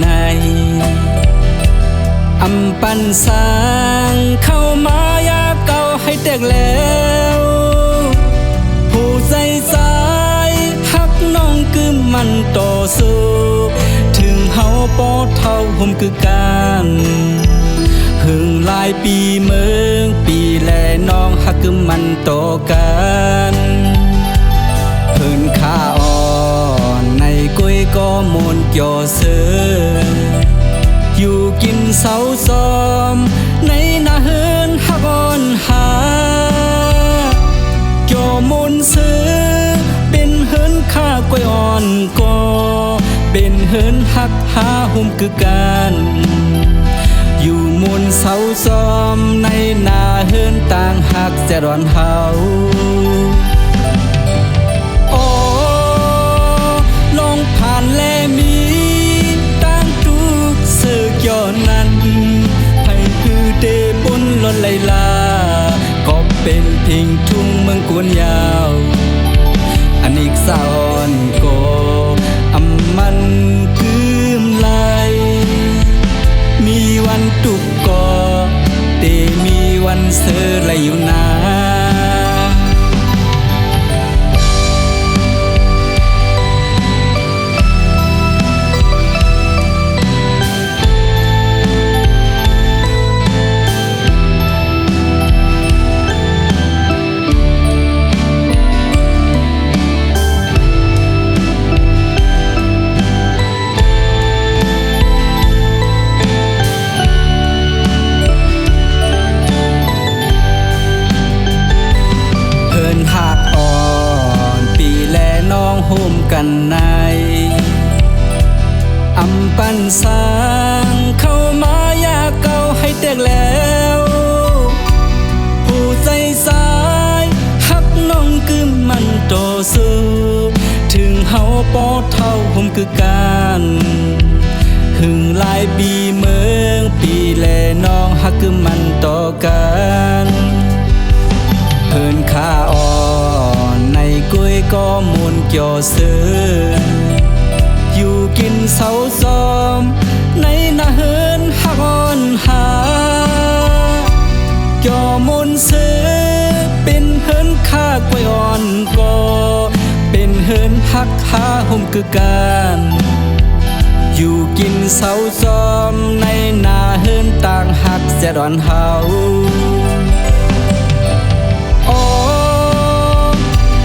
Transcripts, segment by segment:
ในอำปันสร้างเข้ามายาเก่าให้แตกแล้วผู้ใจสายฮักน้องคือมันต่อสู้ถึงเฮาปอเท่าผมคือการหึงหลายปีเมืองปีแลน้องฮักคือมันต่อกันเพิ่นข้าอ่อนในกุ้ยก็มนเกี่ยวเสืออยู่กินเสาซ้อมในนาเฮินฮักอ่อนหาเกี่ยวมนเสือเป็นเฮินข้ากล้วยอ่อนก็เป็นเฮินฮักหาหุ่มคือกันอยู่มนเสาซ้อมในนาเฮินต่างหักจะร้อนเฮาโอ้ลองผ่านแลมีตั้งทุกเสือเกี่ยวนั้นให้คือเดบนลนไหลลาก็เป็นพิงทุ่งเมืองกวนยาวอันอีกสอนก็อำมันคืมไหลมีวันตุกก็เตมีวันเสือไหลอยู่นาหักอ่อนปีแลน้องโฮมกันในอำปันสร้างเข้ามายาเก่าให้แตกแล้วผู้ใจสายฮักน้องคือมันต่อสู้ถึงเฮาปอเท่าผมคือการหึงหลายปีเมืองปีแลน้องฮักคือมันต่อกันเพิ่นข้าอ่อนในกุ้ยก็มุนเกี่ยวเสืออยู่กินเสาซ้อมในนาเฮินฮักอ่อนหาเกี่ยวมุนเสือเป็นเฮินข้ากล้วยอ่อนก็เป็นเฮินฮักหาหุ่มคือกันอยู่กินเสาซ้อมในนาเฮินต่างหักจะร้อนเฮา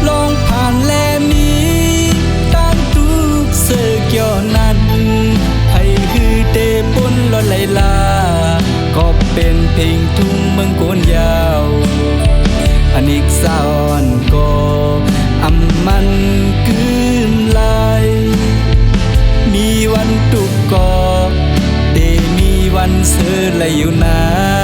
ลองผ่านแลมีตั้งทุกเสือเกี่ยวนั้นให้คือเตปนลนไหลลาก็เป็นเพลงทุ่งเมืองโกนยาวอันอีกสอนก็อำมันคืมไหลมีวันตุกก็เดมีวันเสือไหลอยู่นา